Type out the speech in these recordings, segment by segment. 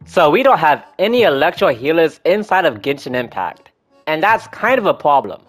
So we don't have any electro healers inside of Genshin Impact, and that's kind of a problem.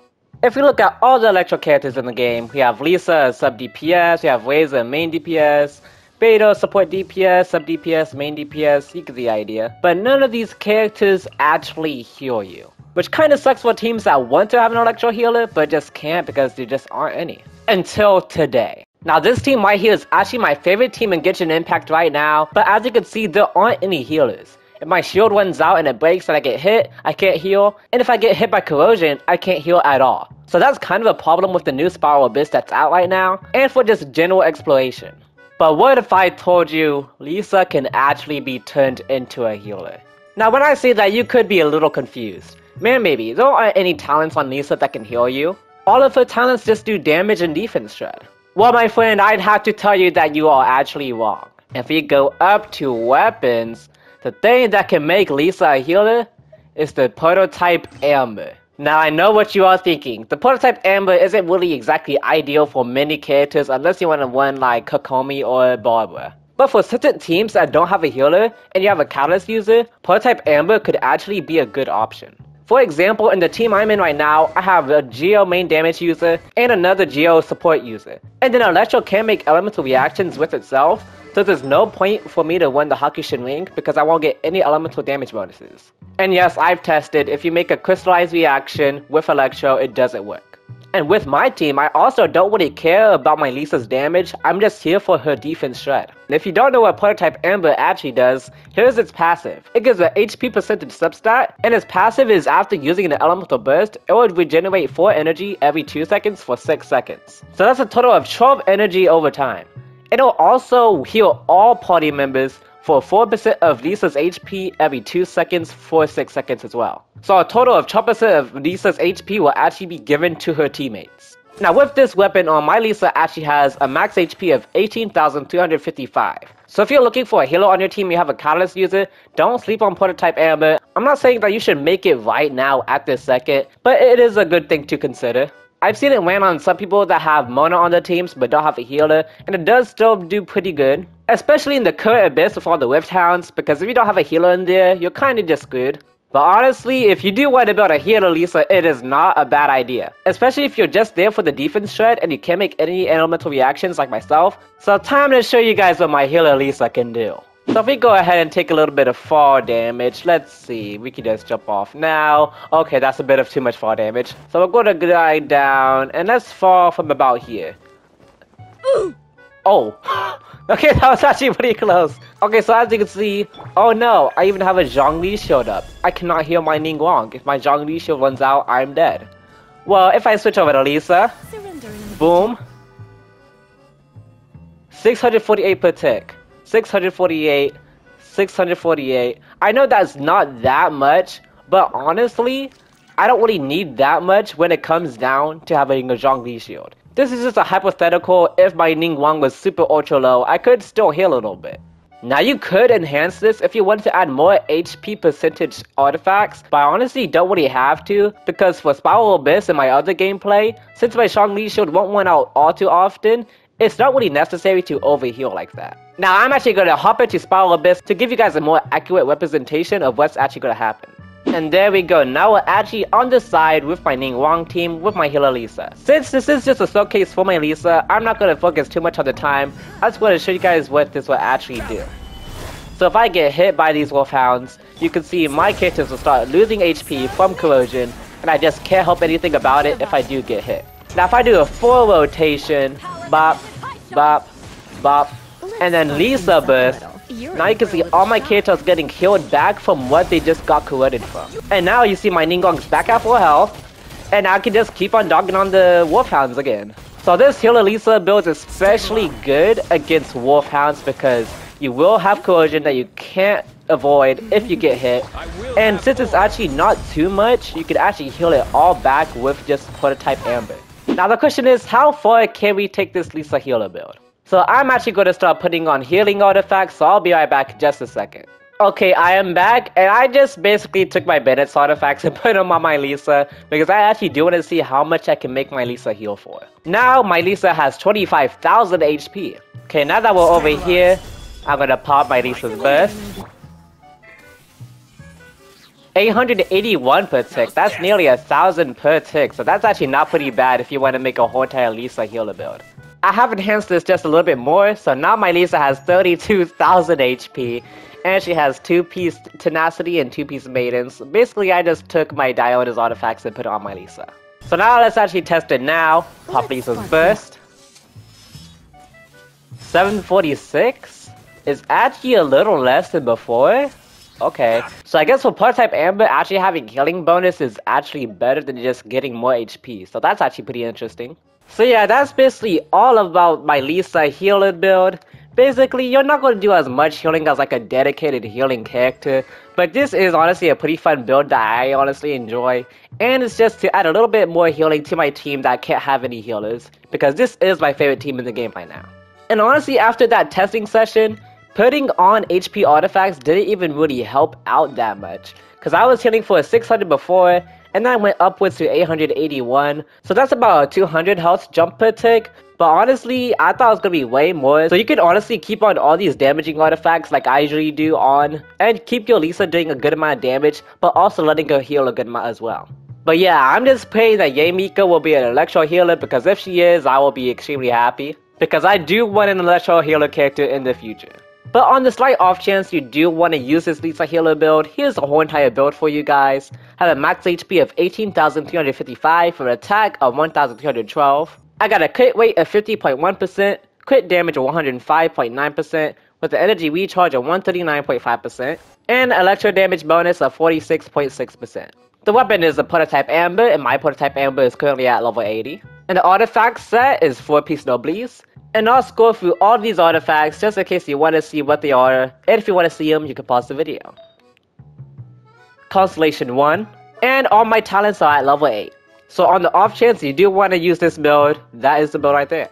If we look at all the electro characters in the game, we have Lisa as sub DPS, we have Weza main DPS, Beidou support DPS, sub DPS, main DPS, you get the idea. But none of these characters actually heal you, which kinda sucks for teams that want to have an electro healer, but just can't because there just aren't any. Until today. Now this team right here is actually my favorite team in Genshin Impact right now, but as you can see, there aren't any healers. If my shield runs out and it breaks and I get hit, I can't heal, and if I get hit by corrosion, I can't heal at all. So that's kind of a problem with the new Spiral Abyss that's out right now, and for just general exploration. But what if I told you Lisa can actually be turned into a healer? Now when I say that, you could be a little confused. Man, maybe, there aren't any talents on Lisa that can heal you. All of her talents just do damage and defense shred. Well my friend, I'd have to tell you that you are actually wrong. If we go up to weapons, the thing that can make Lisa a healer is the prototype Amber. Now I know what you are thinking. The prototype Amber isn't really exactly ideal for many characters unless you want to run like Kokomi or Barbara. But for certain teams that don't have a healer and you have a catalyst user, prototype Amber could actually be a good option. For example, in the team I'm in right now, I have a Geo main damage user and another Geo support user. And then Electro can make elemental reactions with itself, so there's no point for me to run the Hakushin Ring because I won't get any elemental damage bonuses. And yes, I've tested, if you make a crystallized reaction with Electro, it doesn't work. And with my team, I also don't really care about my Lisa's damage, I'm just here for her defense shred. And if you don't know what Prototype Amber actually does, here's its passive. It gives an HP percentage substat, and its passive is after using an elemental burst, it will regenerate 4 energy every 2 seconds for 6 seconds. So that's a total of 12 energy over time. It'll also heal all party members for 4% of Lisa's HP every 2 seconds for 6 seconds as well. So a total of 12% of Lisa's HP will actually be given to her teammates. Now with this weapon on, my Lisa actually has a max HP of 18,355. So if you're looking for a healer on your team, you have a catalyst user, don't sleep on Prototype Amber. I'm not saying that you should make it right now at this second, but it is a good thing to consider. I've seen it land on some people that have Mona on their teams but don't have a healer, and it does still do pretty good. Especially in the current Abyss with all the Rift Hounds, because if you don't have a healer in there, you're kinda just screwed. But honestly, if you do want to build a healer Lisa, it is not a bad idea. Especially if you're just there for the defense shred and you can't make any elemental reactions like myself. So time to show you guys what my healer Lisa can do. So if we go ahead and take a little bit of fall damage, let's see, we can just jump off now. Okay, that's a bit of too much fall damage. So we're going to glide down, and let's fall from about here. Oh, okay, that was actually pretty close. Okay, so as you can see, oh no, I even have a Zhongli shield up. I cannot heal my Ningguang. If my Zhongli shield runs out, I'm dead. Well, if I switch over to Lisa, boom, 648 per tick. 648, 648. I know that's not that much, but honestly, I don't really need that much when it comes down to having a Zhongli shield. This is just a hypothetical. If my Ningguang was super ultra low, I could still heal a little bit. Now you could enhance this if you wanted to add more HP percentage artifacts, but I honestly don't really have to, because for Spiral Abyss and my other gameplay, since my Zhongli shield won't run out all too often, it's not really necessary to overheal like that. Now I'm actually going to hop into Spiral Abyss to give you guys a more accurate representation of what's actually going to happen. And there we go, now we're actually on the side with my Ningguang team with my healer Lisa. Since this is just a showcase for my Lisa, I'm not going to focus too much on the time. I just want to show you guys what this will actually do. So if I get hit by these Wolfhounds, you can see my characters will start losing HP from corrosion, and I just can't help anything about it if I do get hit. Now if I do a full rotation, bop, bop, bop, and then Lisa burst, now you can see all my characters getting healed back from what they just got corroded from. And now you see my Ningguang's back at full health, and I can just keep on dogging on the Wolfhounds again. So this healer Lisa build is especially good against Wolfhounds because you will have corrosion that you can't avoid if you get hit. And since it's actually not too much, you can actually heal it all back with just Prototype Amber. Now the question is, how far can we take this Lisa healer build? So I'm actually going to start putting on healing artifacts, so I'll be right back in just a second. Okay, I am back, and I just basically took my Bennett's artifacts and put them on my Lisa, because I actually do want to see how much I can make my Lisa heal for. Now, my Lisa has 25,000 HP. Okay, now that we're over here, I'm going to pop my Lisa's burst. 881 per tick. That's nearly 1,000 per tick, so that's actually not pretty bad if you want to make a whole entire Lisa healer build. I have enhanced this just a little bit more, so now my Lisa has 32,000 HP, and she has 2-piece Tenacity and 2-piece Maidens. Basically, I just took my Diona's artifacts and put it on my Lisa. So now let's actually test it now. Pop Lisa's Burst. 746 is actually a little less than before. Okay, so I guess for Prototype Amber, actually having healing bonus is actually better than just getting more HP. So that's actually pretty interesting. So yeah, that's basically all about my Lisa healer build. Basically, you're not going to do as much healing as like a dedicated healing character, but this is honestly a pretty fun build that I honestly enjoy, and it's just to add a little bit more healing to my team that can't have any healers, because this is my favorite team in the game right now. And honestly, after that testing session, putting on HP artifacts didn't even really help out that much, because I was healing for 600 before, and then I went upwards to 881, so that's about a 200 health jump per tick. But honestly, I thought it was gonna be way more, so you could honestly keep on all these damaging artifacts like I usually do on, and keep your Lisa doing a good amount of damage, but also letting her heal a good amount as well. But yeah, I'm just praying that Yamika will be an electro healer, because if she is, I will be extremely happy, because I do want an electro healer character in the future. But on the slight off chance you do want to use this Lisa healer build, here's the whole entire build for you guys. Have a max HP of 18,355 for an attack of 1,312. I got a crit rate of 50.1%, crit damage of 105.9%, with an energy recharge of 139.5%, and electro damage bonus of 46.6%. The weapon is a Prototype Amber, and my Prototype Amber is currently at level 80. And the artifact set is 4-piece Noblesse. And I'll scroll through all these artifacts just in case you want to see what they are, and if you want to see them, you can pause the video. Constellation 1, and all my talents are at level 8. So on the off chance you do want to use this build, that is the build right there.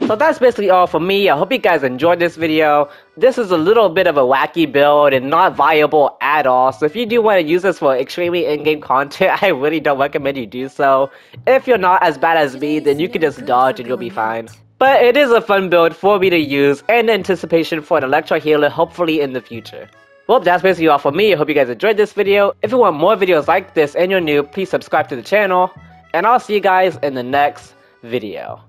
So that's basically all for me. I hope you guys enjoyed this video. This is a little bit of a wacky build and not viable at all. So if you do want to use this for extremely in-game content, I really don't recommend you do so. If you're not as bad as me, then you can just dodge and you'll be fine. But it is a fun build for me to use and anticipation for an electro healer hopefully in the future. Well, that's basically all for me. I hope you guys enjoyed this video. If you want more videos like this and you're new, please subscribe to the channel. And I'll see you guys in the next video.